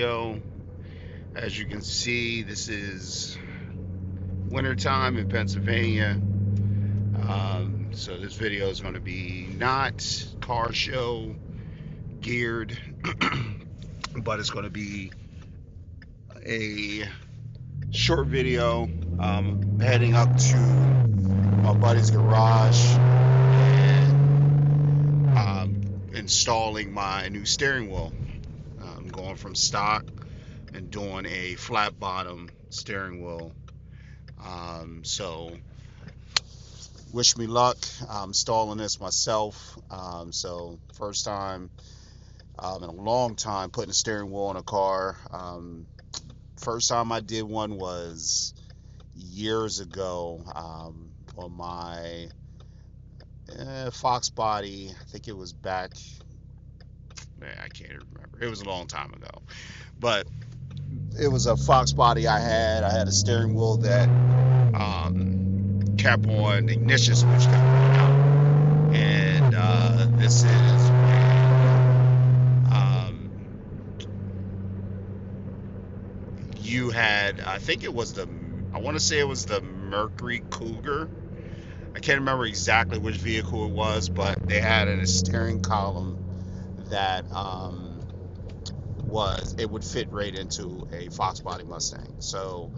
video. As you can see, this is wintertime in Pennsylvania. So this video is going to be not car show geared, but it's going to be a short video heading up to my buddy's garage and installing my new steering wheel. I'm going from stock and doing a flat bottom steering wheel. So wish me luck. I'm installing this myself. So first time in a long time putting a steering wheel on a car. First time I did one was years ago on my Fox body. I think it was back, I can't remember. It was a long time ago. But it was a Fox body I had. I had a steering wheel that kept on, the ignition switch kept going out. And this is you had, I think it was I want to say it was the Mercury Cougar. I can't remember exactly which vehicle it was, but they had a steering column that it would fit right into a Fox body Mustang. So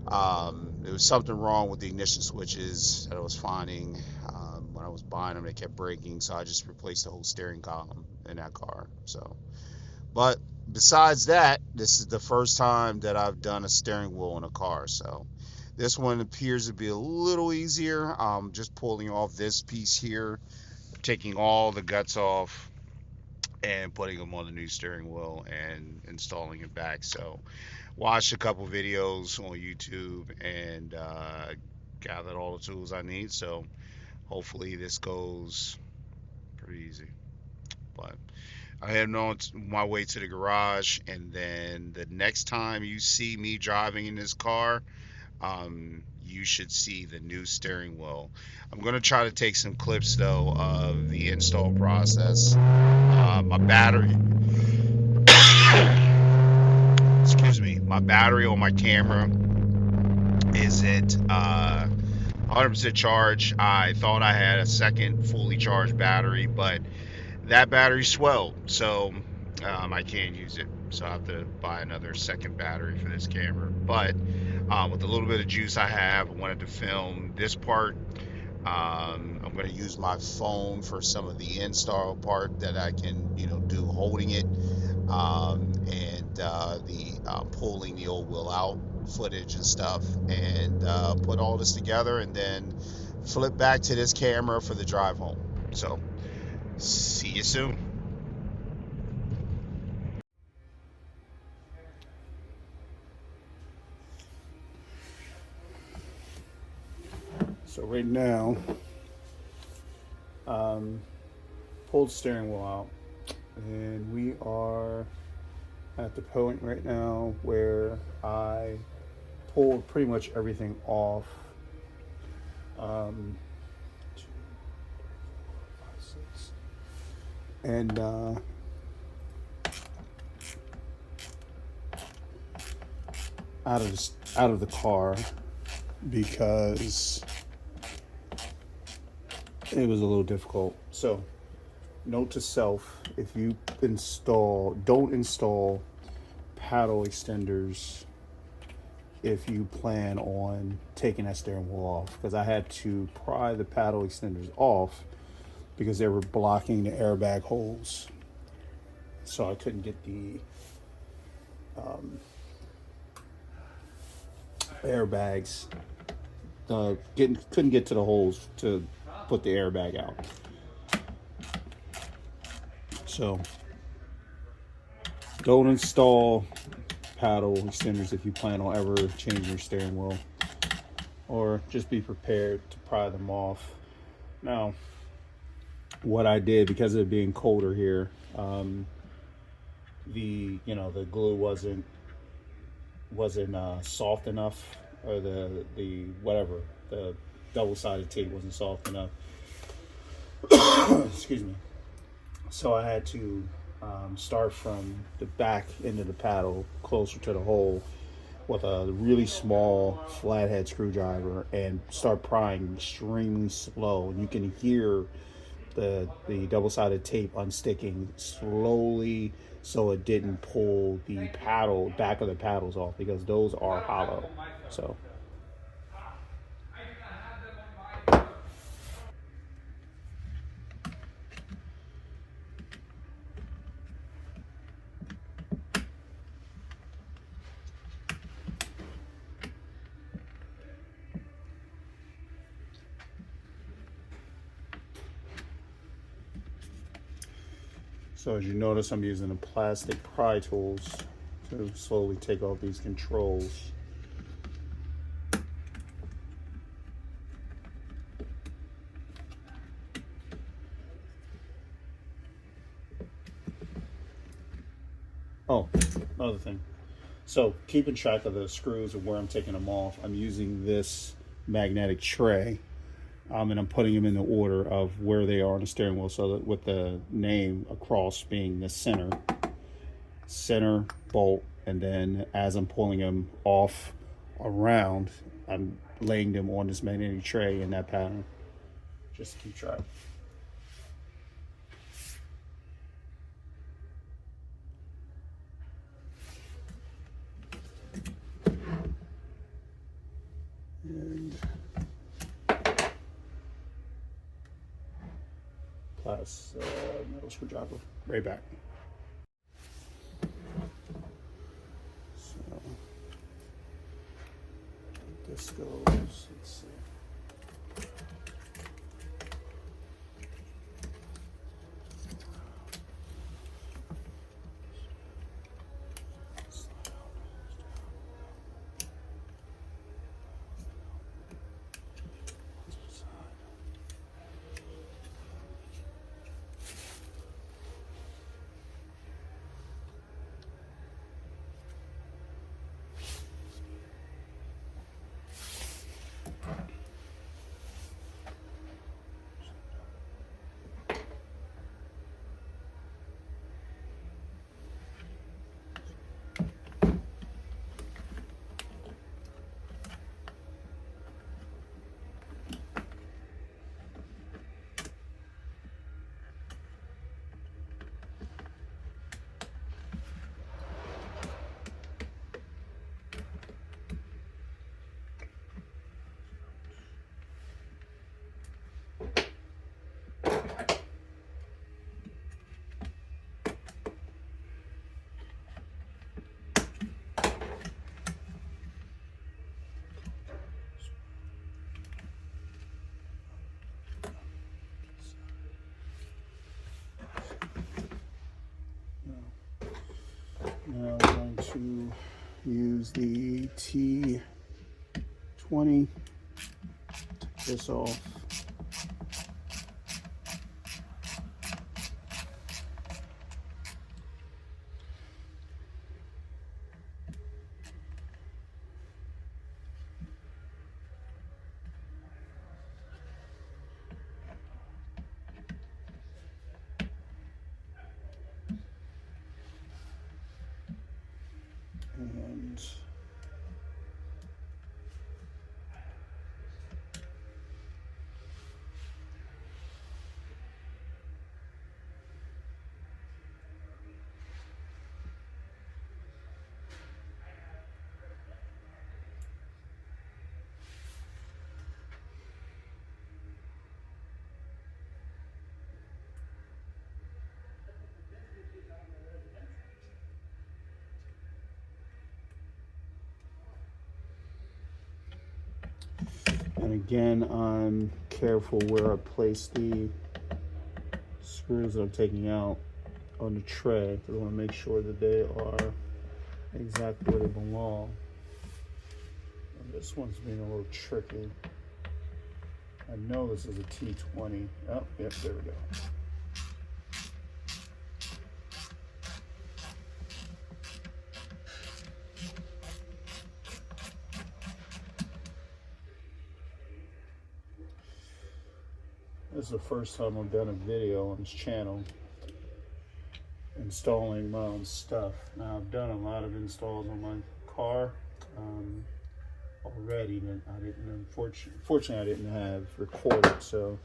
there was something wrong with the ignition switches that I was finding when I was buying them. They kept breaking, so I just replaced the whole steering column in that car. So, but besides that, this is the first time that I've done a steering wheel in a car. So this one appears to be a little easier. Just pulling off this piece here, taking all the guts off and putting them on the new steering wheel and installing it back. So watched a couple videos on YouTube and gathered all the tools I need. So hopefully this goes pretty easy. But I am on my way to the garage, and then the next time you see me driving in this car, you should see the new steering wheel. I'm going to try to take some clips though of the install process. My battery excuse me, my battery on my camera isn't 100% charged. I thought I had a second fully charged battery, but that battery swelled, so I can't use it. So I have to buy another second battery for this camera. But with the little bit of juice I have, I wanted to film this part. I'm going to use my phone for some of the install part that I can, do holding it, and the pulling the old wheel out footage and stuff, and put all this together, and then flip back to this camera for the drive home. So see you soon. So right now, pulled the steering wheel out, and we are at the point right now where I pulled pretty much everything off. 2, 4, 5, 6, and out of the car because it was a little difficult. So, note to self: if you don't install paddle extenders if you plan on taking that steering wheel off, because I had to pry the paddle extenders off because they were blocking the airbag holes, so I couldn't get the airbags. Couldn't get to the holes to put the airbag out. So don't install paddle extenders if you plan on ever changing your steering wheel, or just be prepared to pry them off. Now, what I did, because of it being colder here, the glue wasn't soft enough, or the double-sided tape wasn't soft enough. Excuse me. So I had to Start from the back end of the paddle, closer to the hole, with a really small flathead screwdriver, and start prying extremely slow. And you can hear the double-sided tape unsticking slowly, so it didn't pull the paddle back of the paddles off, because those are hollow. So as you notice, I'm using the plastic pry tools to slowly take off these controls. Oh, another thing. So keeping track of the screws and where I'm taking them off, I'm using this magnetic tray, and I'm putting them in the order of where they are on the steering wheel, so that with the name across being the center bolt, and then as I'm pulling them off around, I'm laying them on this magnetic tray in that pattern, just to keep track. And plus metal screwdriver right back. So this goes, let's see. Now I'm going to use the T20, take this off. And again, I'm careful where I place the screws that I'm taking out on the tray, because I want to make sure that they are exactly where they belong. And this one's being a little tricky. I know this is a T20. Oh, yep, there we go. This is the first time I've done a video on this channel, and installing my own stuff. Now I've done a lot of installs on my car already that I didn't, unfortunately I didn't have recorded, so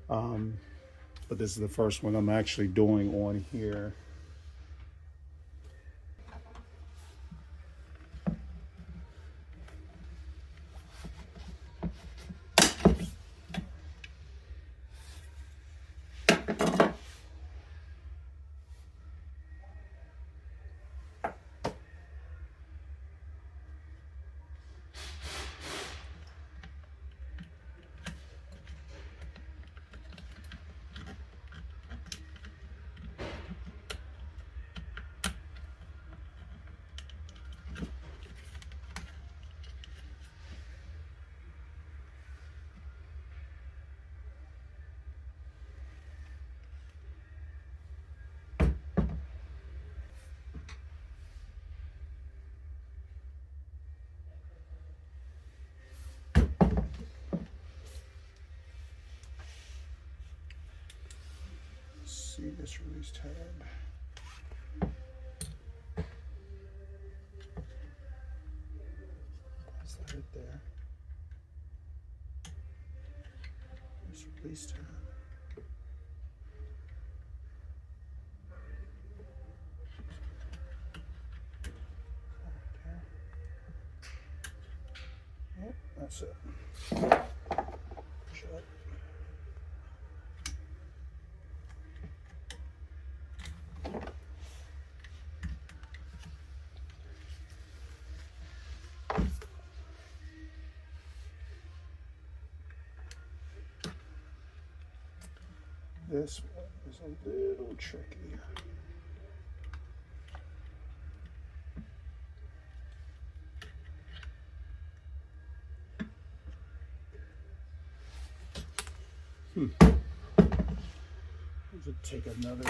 but this is the first one I'm actually doing on here. See this release tab. Slide it there. This release tab. Yep, that's it. Shut. This one is a little tricky. Take another.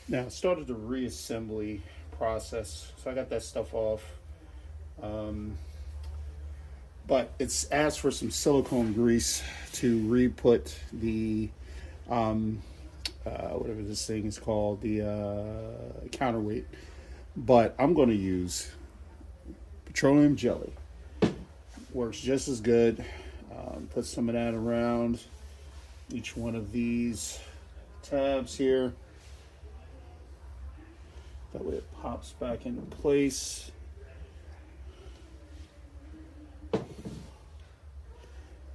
Now I started the reassembly process, so I got that stuff off. But it's asked for some silicone grease to re-put the whatever this thing is called, the counterweight. But I'm going to use petroleum jelly. Works just as good. Put some of that around each one of these tabs here. That way it pops back into place.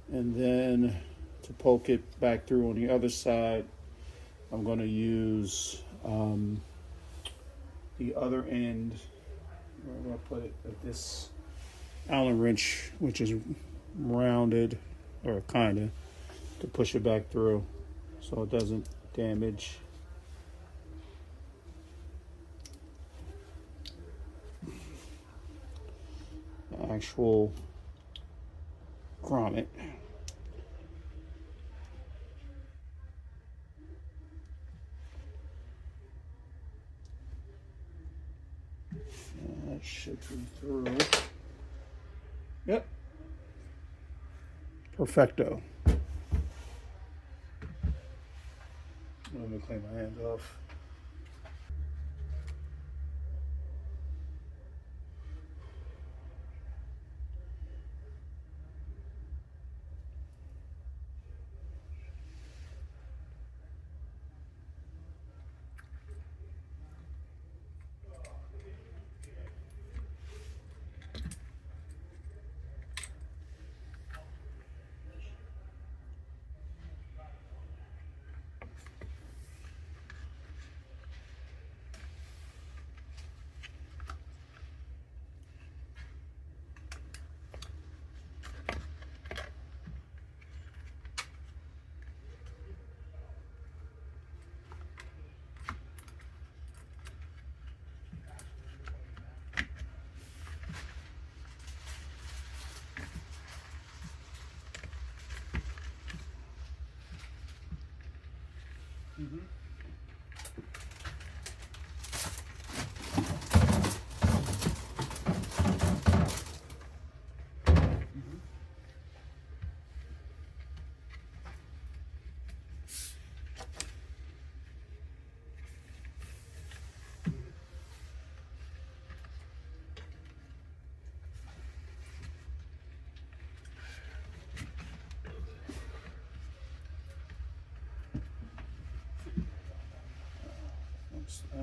And then to poke it back through on the other side, I'm going to use the other end. Where am I going to put it? This Allen wrench, which is rounded, or kind of, to push it back through so it doesn't damage. The actual grommet. That should be through. Yep. Perfecto. Let me clean my hands off.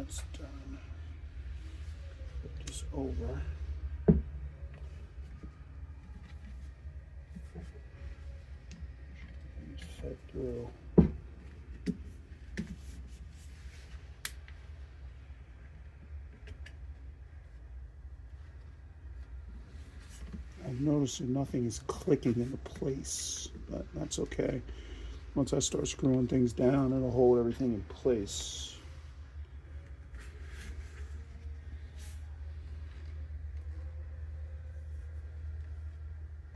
that's done. Put this over. Fed through. I'm noticing nothing is clicking into place, but that's okay. Once I start screwing things down, it'll hold everything in place.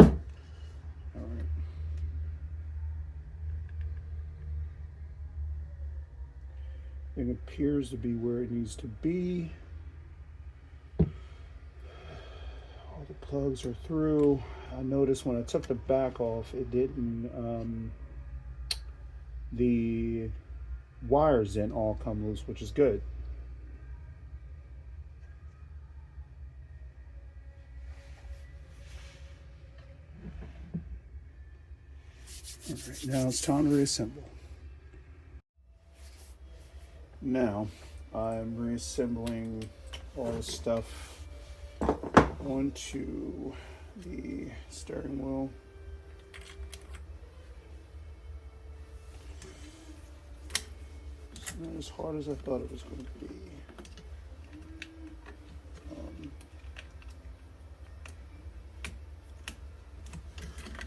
All right. It appears to be where it needs to be. All the plugs are through. I noticed when I took the back off, it didn't, the wires didn't all come loose, which is good. All right, now it's time to reassemble. Now I'm reassembling all the stuff onto the steering wheel. It's not as hard as I thought it was going to be.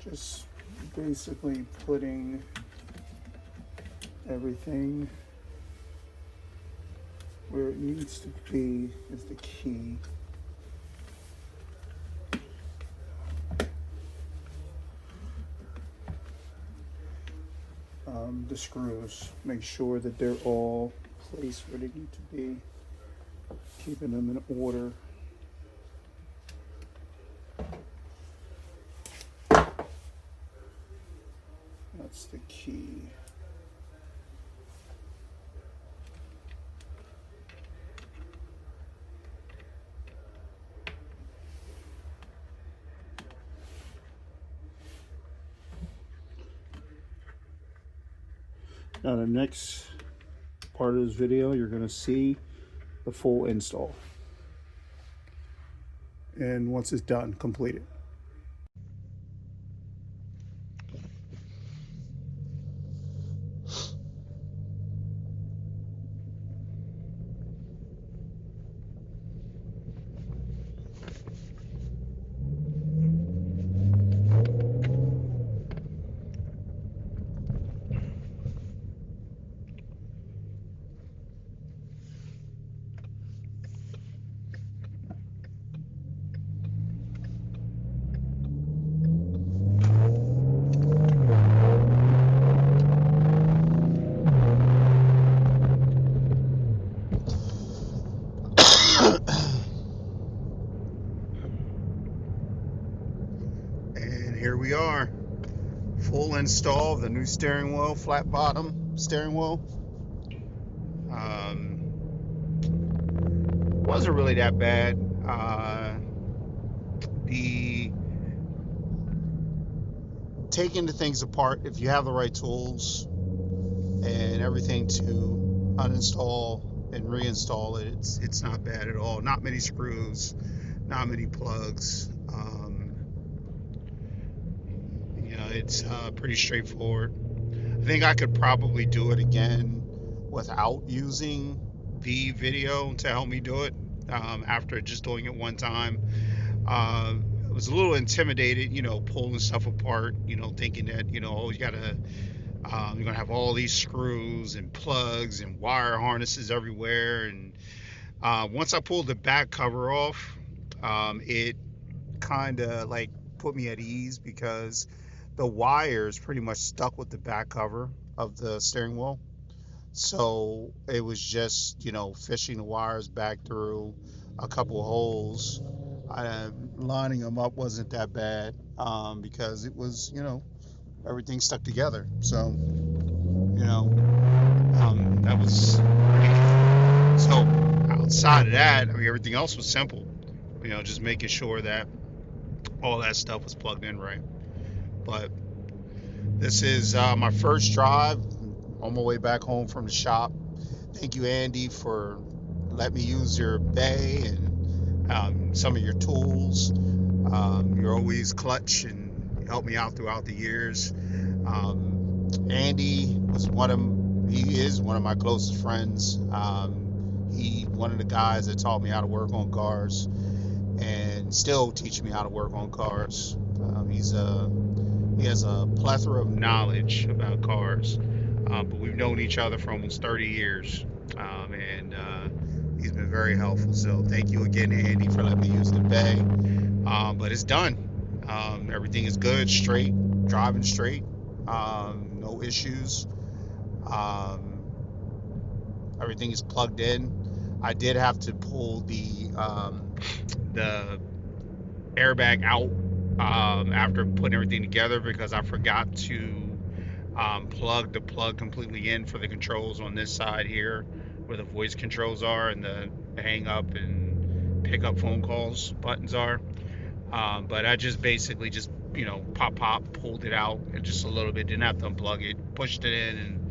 Just basically putting everything where it needs to be is the key. The screws, make sure that they're all placed where they need to be, keeping them in order. That's the key. Now the next part of this video, you're going to see the full install. And once it's done, completed. And here we are, full install of the new steering wheel, flat bottom steering wheel. Wasn't really that bad. The taking the things apart, if you have the right tools and everything to uninstall and reinstall it, it's not bad at all. Not many screws, not many plugs. It's pretty straightforward. I think I could probably do it again without using the video to help me do it after just doing it one time. I was a little intimidated, pulling stuff apart, thinking that, oh, you gotta, you're gonna have all these screws and plugs and wire harnesses everywhere. And once I pulled the back cover off, it kind of like put me at ease, because the wires pretty much stuck with the back cover of the steering wheel. So it was just, fishing the wires back through a couple of holes. Lining them up wasn't that bad because it was, everything stuck together. So, that was great. So outside of that, everything else was simple. Just making sure that all that stuff was plugged in right. But this is my first drive on my way back home from the shop. Thank you, Andy, for let me use your bay and some of your tools. You're always clutch and help me out throughout the years. Andy he is one of my closest friends. He one of the guys that taught me how to work on cars and still teaching me how to work on cars. He has a plethora of knowledge about cars, but we've known each other for almost 30 years, and he's been very helpful. So thank you again, Andy, for letting me use the bay. But it's done. Everything is good, straight, driving straight, no issues. Everything is plugged in. I did have to pull the airbag out after putting everything together because I forgot to plug the plug completely in for the controls on this side here where the voice controls are and the hang up and pick up phone calls buttons are. But I just basically just, pop, pulled it out and just a little bit, didn't have to unplug it, pushed it in and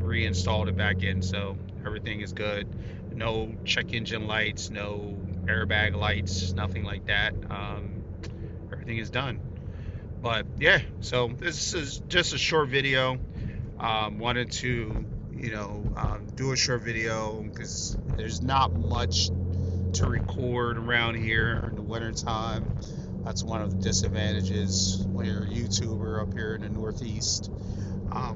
reinstalled it back in. So everything is good. No check engine lights, no airbag lights, nothing like that. Everything is done. But yeah, so this is just a short video. Wanted to, do a short video because there's not much to record around here in the winter time. That's one of the disadvantages when you're a YouTuber up here in the Northeast.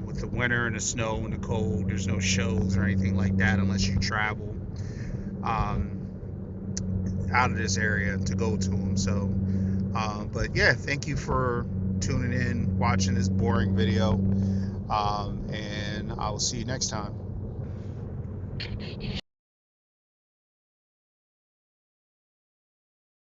With the winter and the snow and the cold, there's no shows or anything like that unless you travel out of this area to go to them. So, but yeah, thank you for tuning in, watching this boring video, and I will see you next time.